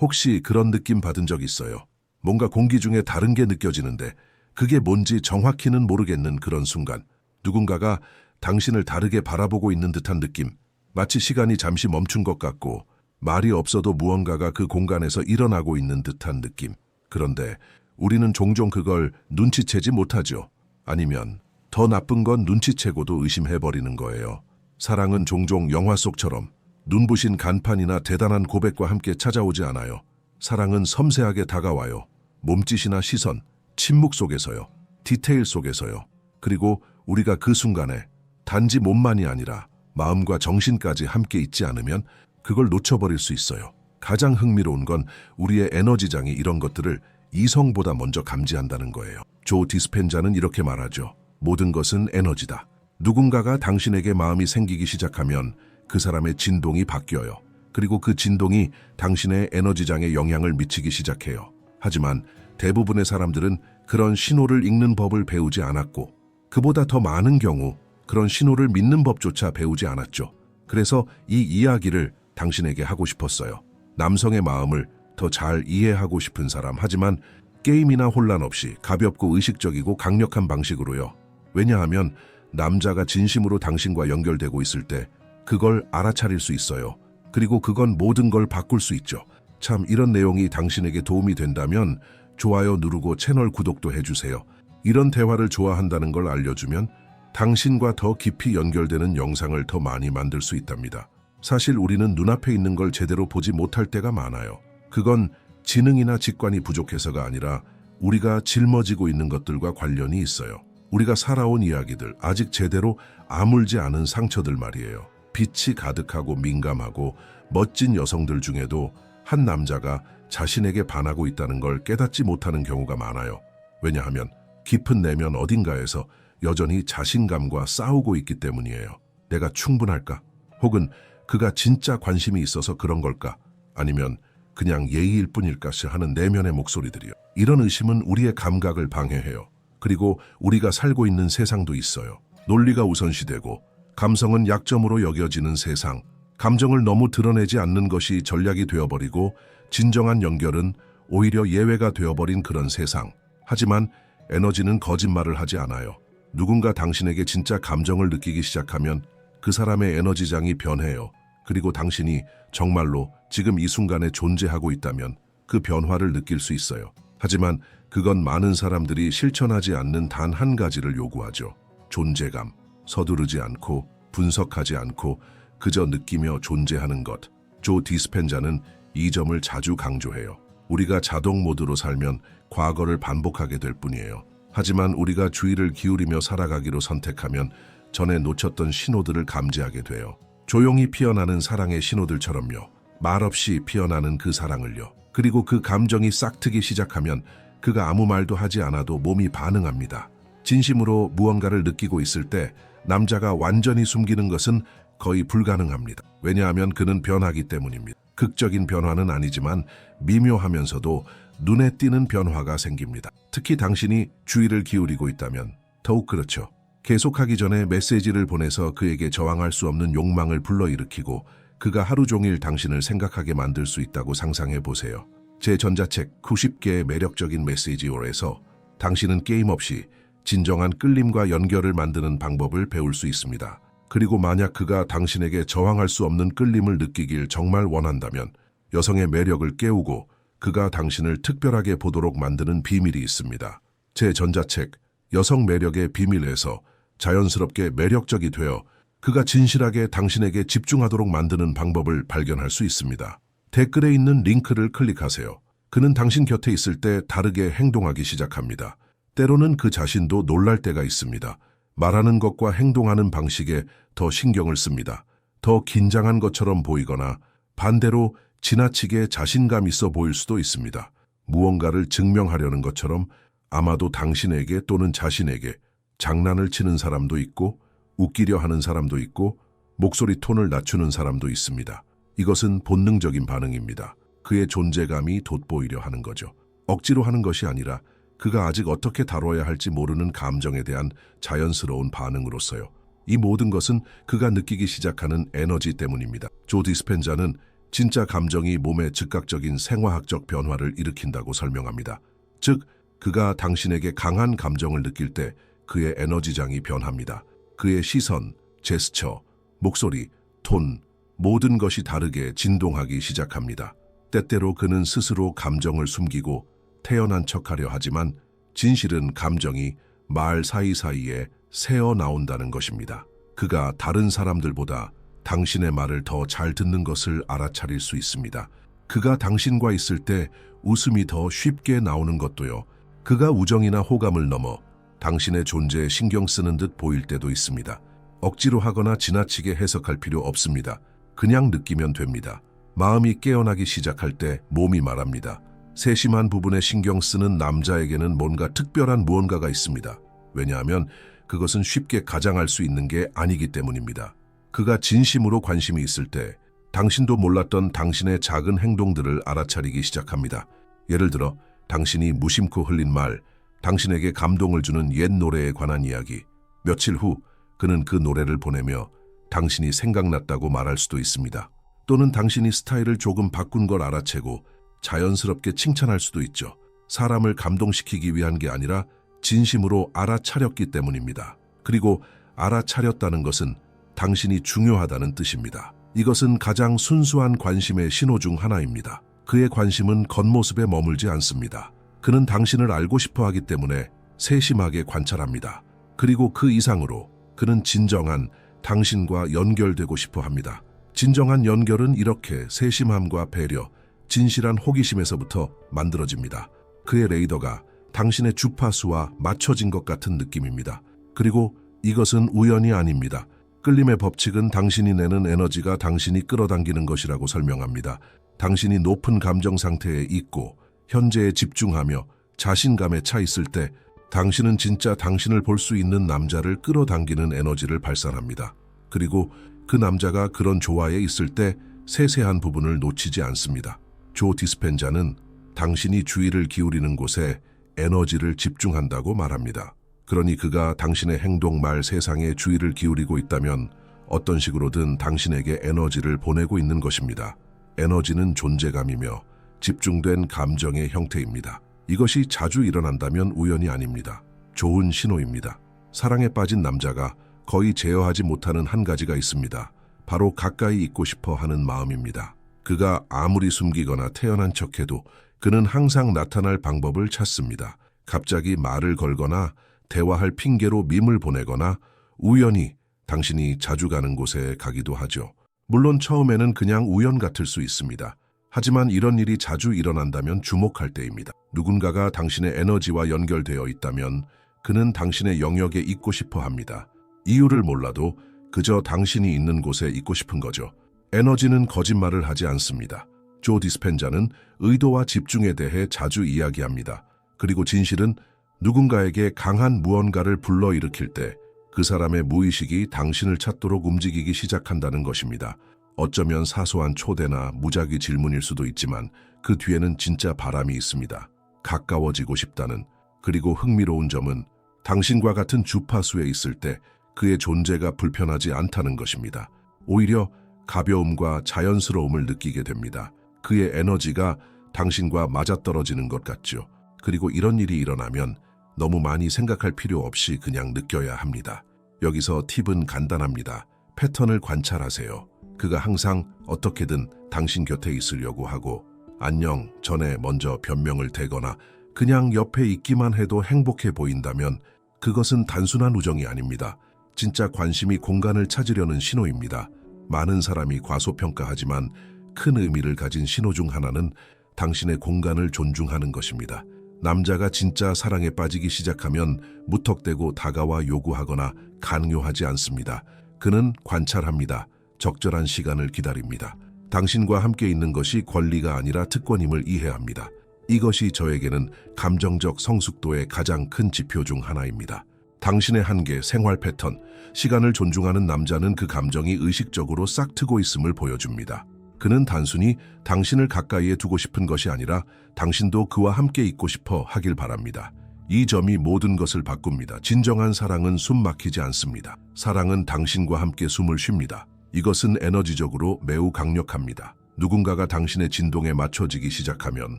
혹시 그런 느낌 받은 적 있어요? 뭔가 공기 중에 다른 게 느껴지는데 그게 뭔지 정확히는 모르겠는 그런 순간. 누군가가 당신을 다르게 바라보고 있는 듯한 느낌. 마치 시간이 잠시 멈춘 것 같고 말이 없어도 무언가가 그 공간에서 일어나고 있는 듯한 느낌. 그런데 우리는 종종 그걸 눈치채지 못하죠. 아니면 더 나쁜 건 눈치채고도 의심해버리는 거예요. 사랑은 종종 영화 속처럼 눈부신 간판이나 대단한 고백과 함께 찾아오지 않아요. 사랑은 섬세하게 다가와요. 몸짓이나 시선, 침묵 속에서요. 디테일 속에서요. 그리고 우리가 그 순간에 단지 몸만이 아니라 마음과 정신까지 함께 있지 않으면 그걸 놓쳐버릴 수 있어요. 가장 흥미로운 건 우리의 에너지장이 이런 것들을 이성보다 먼저 감지한다는 거예요. 조 디스펜자는 이렇게 말하죠. 모든 것은 에너지다. 누군가가 당신에게 마음이 생기기 시작하면 그 사람의 진동이 바뀌어요. 그리고 그 진동이 당신의 에너지장에 영향을 미치기 시작해요. 하지만 대부분의 사람들은 그런 신호를 읽는 법을 배우지 않았고 그보다 더 많은 경우 그런 신호를 믿는 법조차 배우지 않았죠. 그래서 이 이야기를 당신에게 하고 싶었어요. 남성의 마음을 더 잘 이해하고 싶은 사람, 하지만 게임이나 혼란 없이 가볍고 의식적이고 강력한 방식으로요. 왜냐하면 남자가 진심으로 당신과 연결되고 있을 때 그걸 알아차릴 수 있어요. 그리고 그건 모든 걸 바꿀 수 있죠. 참, 이런 내용이 당신에게 도움이 된다면 좋아요 누르고 채널 구독도 해주세요. 이런 대화를 좋아한다는 걸 알려주면 당신과 더 깊이 연결되는 영상을 더 많이 만들 수 있답니다. 사실 우리는 눈앞에 있는 걸 제대로 보지 못할 때가 많아요. 그건 지능이나 직관이 부족해서가 아니라 우리가 짊어지고 있는 것들과 관련이 있어요. 우리가 살아온 이야기들, 아직 제대로 아물지 않은 상처들 말이에요. 빛이 가득하고 민감하고 멋진 여성들 중에도 한 남자가 자신에게 반하고 있다는 걸 깨닫지 못하는 경우가 많아요. 왜냐하면 깊은 내면 어딘가에서 여전히 자신감과 싸우고 있기 때문이에요. 내가 충분할까? 혹은 그가 진짜 관심이 있어서 그런 걸까? 아니면 그냥 예의일 뿐일까 하는 내면의 목소리들이요. 이런 의심은 우리의 감각을 방해해요. 그리고 우리가 살고 있는 세상도 있어요. 논리가 우선시되고 감성은 약점으로 여겨지는 세상. 감정을 너무 드러내지 않는 것이 전략이 되어버리고 진정한 연결은 오히려 예외가 되어버린 그런 세상. 하지만 에너지는 거짓말을 하지 않아요. 누군가 당신에게 진짜 감정을 느끼기 시작하면 그 사람의 에너지장이 변해요. 그리고 당신이 정말로 지금 이 순간에 존재하고 있다면 그 변화를 느낄 수 있어요. 하지만 그건 많은 사람들이 실천하지 않는 단 한 가지를 요구하죠. 존재감. 서두르지 않고 분석하지 않고 그저 느끼며 존재하는 것. 조 디스펜자는 이 점을 자주 강조해요. 우리가 자동 모드로 살면 과거를 반복하게 될 뿐이에요. 하지만 우리가 주의를 기울이며 살아가기로 선택하면 전에 놓쳤던 신호들을 감지하게 돼요. 조용히 피어나는 사랑의 신호들처럼요. 말없이 피어나는 그 사랑을요. 그리고 그 감정이 싹트기 시작하면 그가 아무 말도 하지 않아도 몸이 반응합니다. 진심으로 무언가를 느끼고 있을 때 남자가 완전히 숨기는 것은 거의 불가능합니다. 왜냐하면 그는 변하기 때문입니다. 극적인 변화는 아니지만 미묘하면서도 눈에 띄는 변화가 생깁니다. 특히 당신이 주의를 기울이고 있다면 더욱 그렇죠. 계속하기 전에 메시지를 보내서 그에게 저항할 수 없는 욕망을 불러일으키고 그가 하루 종일 당신을 생각하게 만들 수 있다고 상상해 보세요. 제 전자책 90개의 매력적인 메시지홀에서 당신은 게임 없이 진정한 끌림과 연결을 만드는 방법을 배울 수 있습니다. 그리고 만약 그가 당신에게 저항할 수 없는 끌림을 느끼길 정말 원한다면 여성의 매력을 깨우고 그가 당신을 특별하게 보도록 만드는 비밀이 있습니다. 제 전자책 여성 매력의 비밀에서 자연스럽게 매력적이 되어 그가 진실하게 당신에게 집중하도록 만드는 방법을 발견할 수 있습니다. 댓글에 있는 링크를 클릭하세요. 그는 당신 곁에 있을 때 다르게 행동하기 시작합니다. 때로는 그 자신도 놀랄 때가 있습니다. 말하는 것과 행동하는 방식에 더 신경을 씁니다. 더 긴장한 것처럼 보이거나 반대로 지나치게 자신감 있어 보일 수도 있습니다. 무언가를 증명하려는 것처럼 아마도 당신에게 또는 자신에게 장난을 치는 사람도 있고 웃기려 하는 사람도 있고 목소리 톤을 낮추는 사람도 있습니다. 이것은 본능적인 반응입니다. 그의 존재감이 돋보이려 하는 거죠. 억지로 하는 것이 아니라 그가 아직 어떻게 다뤄야 할지 모르는 감정에 대한 자연스러운 반응으로서요. 이 모든 것은 그가 느끼기 시작하는 에너지 때문입니다. 조 디스펜자는 진짜 감정이 몸에 즉각적인 생화학적 변화를 일으킨다고 설명합니다. 즉, 그가 당신에게 강한 감정을 느낄 때 그의 에너지장이 변합니다. 그의 시선, 제스처, 목소리, 톤, 모든 것이 다르게 진동하기 시작합니다. 때때로 그는 스스로 감정을 숨기고 태연한 척하려 하지만 진실은 감정이 말 사이사이에 새어 나온다는 것입니다. 그가 다른 사람들보다 당신의 말을 더 잘 듣는 것을 알아차릴 수 있습니다. 그가 당신과 있을 때 웃음이 더 쉽게 나오는 것도요. 그가 우정이나 호감을 넘어 당신의 존재에 신경 쓰는 듯 보일 때도 있습니다. 억지로 하거나 지나치게 해석할 필요 없습니다. 그냥 느끼면 됩니다. 마음이 깨어나기 시작할 때 몸이 말합니다. 세심한 부분에 신경 쓰는 남자에게는 뭔가 특별한 무언가가 있습니다. 왜냐하면 그것은 쉽게 가장할 수 있는 게 아니기 때문입니다. 그가 진심으로 관심이 있을 때 당신도 몰랐던 당신의 작은 행동들을 알아차리기 시작합니다. 예를 들어 당신이 무심코 흘린 말, 당신에게 감동을 주는 옛 노래에 관한 이야기. 며칠 후 그는 그 노래를 보내며 당신이 생각났다고 말할 수도 있습니다. 또는 당신이 스타일을 조금 바꾼 걸 알아채고 자연스럽게 칭찬할 수도 있죠. 사람을 감동시키기 위한 게 아니라 진심으로 알아차렸기 때문입니다. 그리고 알아차렸다는 것은 당신이 중요하다는 뜻입니다. 이것은 가장 순수한 관심의 신호 중 하나입니다. 그의 관심은 겉모습에 머물지 않습니다. 그는 당신을 알고 싶어 하기 때문에 세심하게 관찰합니다. 그리고 그 이상으로 그는 진정한 당신과 연결되고 싶어 합니다. 진정한 연결은 이렇게 세심함과 배려, 진실한 호기심에서부터 만들어집니다. 그의 레이더가 당신의 주파수와 맞춰진 것 같은 느낌입니다. 그리고 이것은 우연이 아닙니다. 끌림의 법칙은 당신이 내는 에너지가 당신이 끌어당기는 것이라고 설명합니다. 당신이 높은 감정 상태에 있고 현재에 집중하며 자신감에 차 있을 때 당신은 진짜 당신을 볼 수 있는 남자를 끌어당기는 에너지를 발산합니다. 그리고 그 남자가 그런 조화에 있을 때 세세한 부분을 놓치지 않습니다. 조 디스펜자는 당신이 주의를 기울이는 곳에 에너지를 집중한다고 말합니다. 그러니 그가 당신의 행동, 말, 세상에 주의를 기울이고 있다면 어떤 식으로든 당신에게 에너지를 보내고 있는 것입니다. 에너지는 존재감이며 집중된 감정의 형태입니다. 이것이 자주 일어난다면 우연이 아닙니다. 좋은 신호입니다. 사랑에 빠진 남자가 거의 제어하지 못하는 한 가지가 있습니다. 바로 가까이 있고 싶어 하는 마음입니다. 그가 아무리 숨기거나 태연한 척해도 그는 항상 나타날 방법을 찾습니다. 갑자기 말을 걸거나 대화할 핑계로 밈을 보내거나 우연히 당신이 자주 가는 곳에 가기도 하죠. 물론 처음에는 그냥 우연 같을 수 있습니다. 하지만 이런 일이 자주 일어난다면 주목할 때입니다. 누군가가 당신의 에너지와 연결되어 있다면 그는 당신의 영역에 있고 싶어 합니다. 이유를 몰라도 그저 당신이 있는 곳에 있고 싶은 거죠. 에너지는 거짓말을 하지 않습니다. 조 디스펜자는 의도와 집중에 대해 자주 이야기합니다. 그리고 진실은 누군가에게 강한 무언가를 불러일으킬 때 그 사람의 무의식이 당신을 찾도록 움직이기 시작한다는 것입니다. 어쩌면 사소한 초대나 무작위 질문일 수도 있지만 그 뒤에는 진짜 바람이 있습니다. 가까워지고 싶다는. 그리고 흥미로운 점은 당신과 같은 주파수에 있을 때 그의 존재가 불편하지 않다는 것입니다. 오히려 가벼움과 자연스러움을 느끼게 됩니다. 그의 에너지가 당신과 맞아떨어지는 것 같죠. 그리고 이런 일이 일어나면 너무 많이 생각할 필요 없이 그냥 느껴야 합니다. 여기서 팁은 간단합니다. 패턴을 관찰하세요. 그가 항상 어떻게든 당신 곁에 있으려고 하고 안녕 전에 먼저 변명을 대거나 그냥 옆에 있기만 해도 행복해 보인다면 그것은 단순한 우정이 아닙니다. 진짜 관심이 공간을 찾으려는 신호입니다. 많은 사람이 과소평가하지만 큰 의미를 가진 신호 중 하나는 당신의 공간을 존중하는 것입니다. 남자가 진짜 사랑에 빠지기 시작하면 무턱대고 다가와 요구하거나 강요하지 않습니다. 그는 관찰합니다. 적절한 시간을 기다립니다. 당신과 함께 있는 것이 권리가 아니라 특권임을 이해합니다. 이것이 저에게는 감정적 성숙도의 가장 큰 지표 중 하나입니다. 당신의 한계, 생활 패턴, 시간을 존중하는 남자는 그 감정이 의식적으로 싹트고 있음을 보여줍니다. 그는 단순히 당신을 가까이에 두고 싶은 것이 아니라 당신도 그와 함께 있고 싶어 하길 바랍니다. 이 점이 모든 것을 바꿉니다. 진정한 사랑은 숨 막히지 않습니다. 사랑은 당신과 함께 숨을 쉽니다. 이것은 에너지적으로 매우 강력합니다. 누군가가 당신의 진동에 맞춰지기 시작하면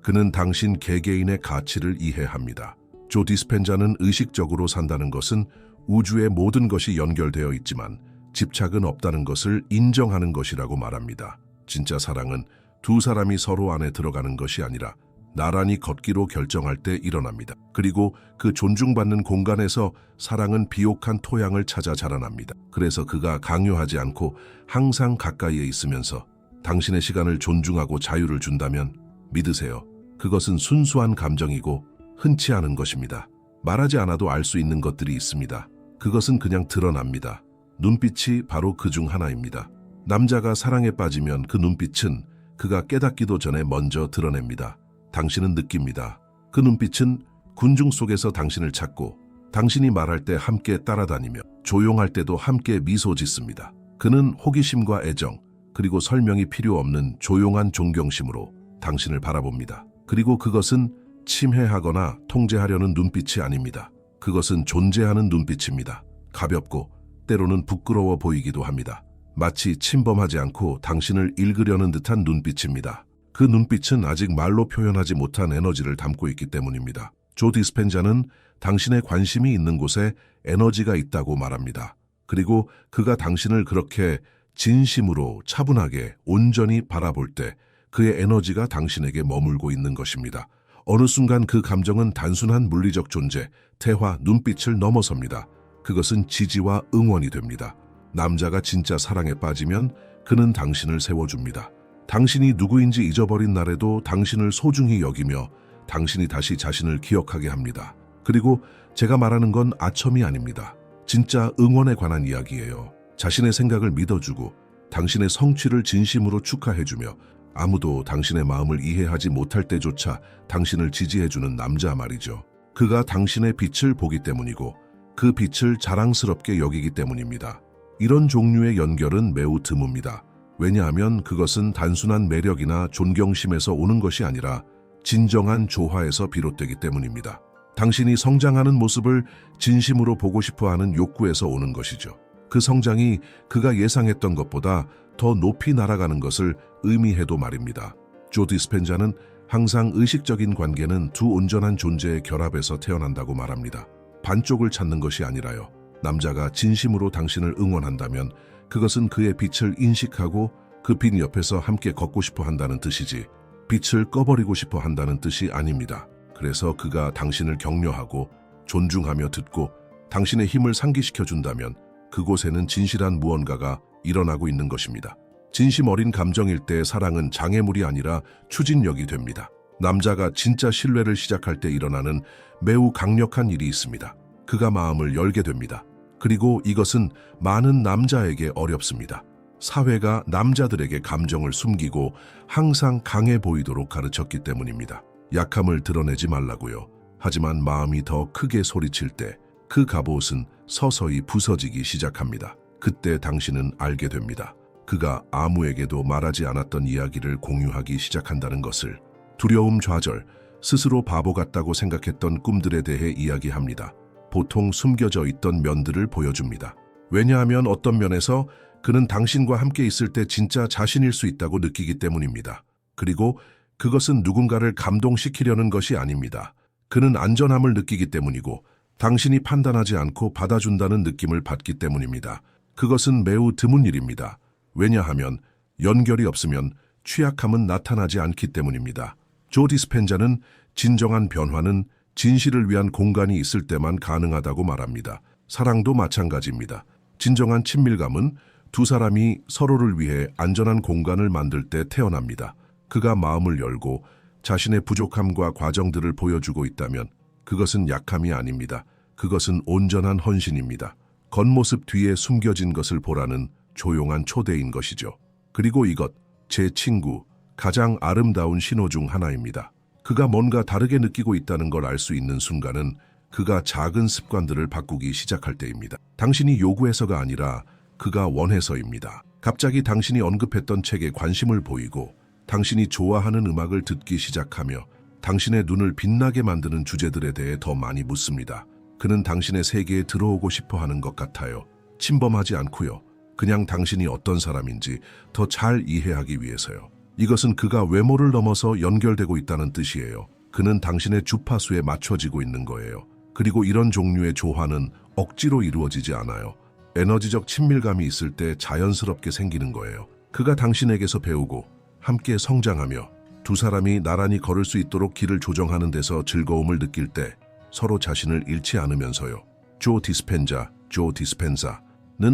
그는 당신 개개인의 가치를 이해합니다. 조 디스펜자는 의식적으로 산다는 것은 우주의 모든 것이 연결되어 있지만 집착은 없다는 것을 인정하는 것이라고 말합니다. 진짜 사랑은 두 사람이 서로 안에 들어가는 것이 아니라 나란히 걷기로 결정할 때 일어납니다. 그리고 그 존중받는 공간에서 사랑은 비옥한 토양을 찾아 자라납니다. 그래서 그가 강요하지 않고 항상 가까이에 있으면서 당신의 시간을 존중하고 자유를 준다면 믿으세요. 그것은 순수한 감정이고 흔치 않은 것입니다. 말하지 않아도 알 수 있는 것들이 있습니다. 그것은 그냥 드러납니다. 눈빛이 바로 그 중 하나입니다. 남자가 사랑에 빠지면 그 눈빛은 그가 깨닫기도 전에 먼저 드러냅니다. 당신은 느낍니다. 그 눈빛은 군중 속에서 당신을 찾고 당신이 말할 때 함께 따라다니며 조용할 때도 함께 미소 짓습니다. 그는 호기심과 애정 그리고 설명이 필요 없는 조용한 존경심으로 당신을 바라봅니다. 그리고 그것은 침해하거나 통제하려는 눈빛이 아닙니다. 그것은 존재하는 눈빛입니다. 가볍고 때로는 부끄러워 보이기도 합니다. 마치 침범하지 않고 당신을 읽으려는 듯한 눈빛입니다. 그 눈빛은 아직 말로 표현하지 못한 에너지를 담고 있기 때문입니다. 조 디스펜자는 당신의 관심이 있는 곳에 에너지가 있다고 말합니다. 그리고 그가 당신을 그렇게 진심으로 차분하게 온전히 바라볼 때 그의 에너지가 당신에게 머물고 있는 것입니다. 어느 순간 그 감정은 단순한 물리적 존재, 대화, 눈빛을 넘어섭니다. 그것은 지지와 응원이 됩니다. 남자가 진짜 사랑에 빠지면 그는 당신을 세워줍니다. 당신이 누구인지 잊어버린 날에도 당신을 소중히 여기며 당신이 다시 자신을 기억하게 합니다. 그리고 제가 말하는 건 아첨이 아닙니다. 진짜 응원에 관한 이야기예요. 자신의 생각을 믿어주고 당신의 성취를 진심으로 축하해주며 아무도 당신의 마음을 이해하지 못할 때조차 당신을 지지해주는 남자 말이죠. 그가 당신의 빛을 보기 때문이고 그 빛을 자랑스럽게 여기기 때문입니다. 이런 종류의 연결은 매우 드뭅니다. 왜냐하면 그것은 단순한 매력이나 존경심에서 오는 것이 아니라 진정한 조화에서 비롯되기 때문입니다. 당신이 성장하는 모습을 진심으로 보고 싶어하는 욕구에서 오는 것이죠. 그 성장이 그가 예상했던 것보다 더 높이 날아가는 것을 의미해도 말입니다. 조 디스펜자는 항상 의식적인 관계는 두 온전한 존재의 결합에서 태어난다고 말합니다. 반쪽을 찾는 것이 아니라요. 남자가 진심으로 당신을 응원한다면 그것은 그의 빛을 인식하고 그 빛 옆에서 함께 걷고 싶어 한다는 뜻이지 빛을 꺼버리고 싶어 한다는 뜻이 아닙니다. 그래서 그가 당신을 격려하고 존중하며 듣고 당신의 힘을 상기시켜 준다면 그곳에는 진실한 무언가가 일어나고 있는 것입니다. 진심 어린 감정일 때 사랑은 장애물이 아니라 추진력이 됩니다. 남자가 진짜 신뢰를 시작할 때 일어나는 매우 강력한 일이 있습니다. 그가 마음을 열게 됩니다. 그리고 이것은 많은 남자에게 어렵습니다. 사회가 남자들에게 감정을 숨기고 항상 강해 보이도록 가르쳤기 때문입니다. 약함을 드러내지 말라고요. 하지만 마음이 더 크게 소리칠 때 그 갑옷은 서서히 부서지기 시작합니다. 그때 당신은 알게 됩니다. 그가 아무에게도 말하지 않았던 이야기를 공유하기 시작한다는 것을. 두려움 좌절, 스스로 바보 같다고 생각했던 꿈들에 대해 이야기합니다. 보통 숨겨져 있던 면들을 보여줍니다. 왜냐하면 어떤 면에서 그는 당신과 함께 있을 때 진짜 자신일 수 있다고 느끼기 때문입니다. 그리고 그것은 누군가를 감동시키려는 것이 아닙니다. 그는 안전함을 느끼기 때문이고 당신이 판단하지 않고 받아준다는 느낌을 받기 때문입니다. 그것은 매우 드문 일입니다. 왜냐하면 연결이 없으면 취약함은 나타나지 않기 때문입니다. 조 디스펜자는 진정한 변화는 진실을 위한 공간이 있을 때만 가능하다고 말합니다. 사랑도 마찬가지입니다. 진정한 친밀감은 두 사람이 서로를 위해 안전한 공간을 만들 때 태어납니다. 그가 마음을 열고 자신의 부족함과 과정들을 보여주고 있다면 그것은 약함이 아닙니다. 그것은 온전한 헌신입니다. 겉모습 뒤에 숨겨진 것을 보라는 조용한 초대인 것이죠. 그리고 이것, 제 친구, 가장 아름다운 신호 중 하나입니다. 그가 뭔가 다르게 느끼고 있다는 걸 알 수 있는 순간은 그가 작은 습관들을 바꾸기 시작할 때입니다. 당신이 요구해서가 아니라 그가 원해서입니다. 갑자기 당신이 언급했던 책에 관심을 보이고 당신이 좋아하는 음악을 듣기 시작하며 당신의 눈을 빛나게 만드는 주제들에 대해 더 많이 묻습니다. 그는 당신의 세계에 들어오고 싶어 하는 것 같아요. 침범하지 않고요. 그냥 당신이 어떤 사람인지 더 잘 이해하기 위해서요. 이것은 그가 외모를 넘어서 연결되고 있다는 뜻이에요. 그는 당신의 주파수에 맞춰지고 있는 거예요. 그리고 이런 종류의 조화는 억지로 이루어지지 않아요. 에너지적 친밀감이 있을 때 자연스럽게 생기는 거예요. 그가 당신에게서 배우고 함께 성장하며 두 사람이 나란히 걸을 수 있도록 길을 조정하는 데서 즐거움을 느낄 때 서로 자신을 잃지 않으면서요. 조 디스펜사는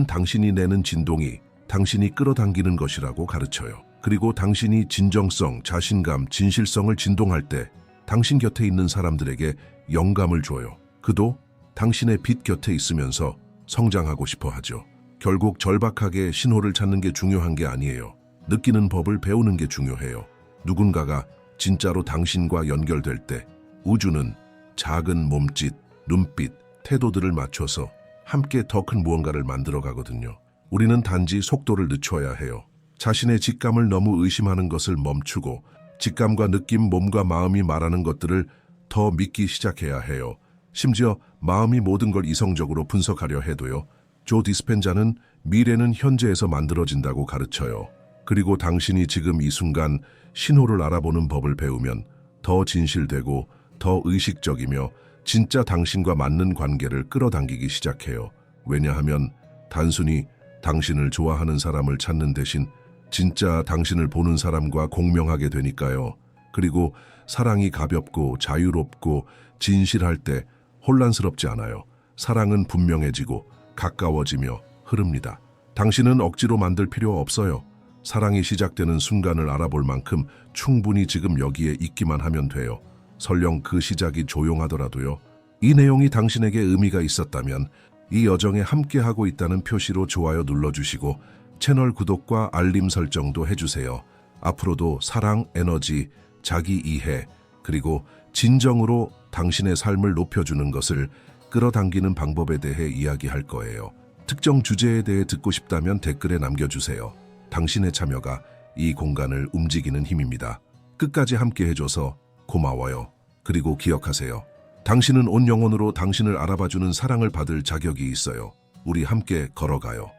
당신이 내는 진동이 당신이 끌어당기는 것이라고 가르쳐요. 그리고 당신이 진정성, 자신감, 진실성을 진동할 때 당신 곁에 있는 사람들에게 영감을 줘요. 그도 당신의 빛 곁에 있으면서 성장하고 싶어 하죠. 결국 절박하게 신호를 찾는 게 중요한 게 아니에요. 느끼는 법을 배우는 게 중요해요. 누군가가 진짜로 당신과 연결될 때 우주는 작은 몸짓, 눈빛, 태도들을 맞춰서 함께 더 큰 무언가를 만들어 가거든요. 우리는 단지 속도를 늦춰야 해요. 자신의 직감을 너무 의심하는 것을 멈추고 직감과 느낌, 몸과 마음이 말하는 것들을 더 믿기 시작해야 해요. 심지어 마음이 모든 걸 이성적으로 분석하려 해도요. 조 디스펜자는 미래는 현재에서 만들어진다고 가르쳐요. 그리고 당신이 지금 이 순간 신호를 알아보는 법을 배우면 더 진실되고 더 의식적이며 진짜 당신과 맞는 관계를 끌어당기기 시작해요. 왜냐하면 단순히 당신을 좋아하는 사람을 찾는 대신 진짜 당신을 보는 사람과 공명하게 되니까요. 그리고 사랑이 가볍고 자유롭고 진실할 때 혼란스럽지 않아요. 사랑은 분명해지고 가까워지며 흐릅니다. 당신은 억지로 만들 필요 없어요. 사랑이 시작되는 순간을 알아볼 만큼 충분히 지금 여기에 있기만 하면 돼요. 설령 그 시작이 조용하더라도요. 이 내용이 당신에게 의미가 있었다면 이 여정에 함께하고 있다는 표시로 좋아요 눌러주시고 채널 구독과 알림 설정도 해주세요. 앞으로도 사랑, 에너지, 자기 이해, 그리고 진정으로 당신의 삶을 높여주는 것을 끌어당기는 방법에 대해 이야기할 거예요. 특정 주제에 대해 듣고 싶다면 댓글에 남겨주세요. 당신의 참여가 이 공간을 움직이는 힘입니다. 끝까지 함께 해줘서 고마워요. 그리고 기억하세요. 당신은 온 영혼으로 당신을 알아봐주는 사랑을 받을 자격이 있어요. 우리 함께 걸어가요.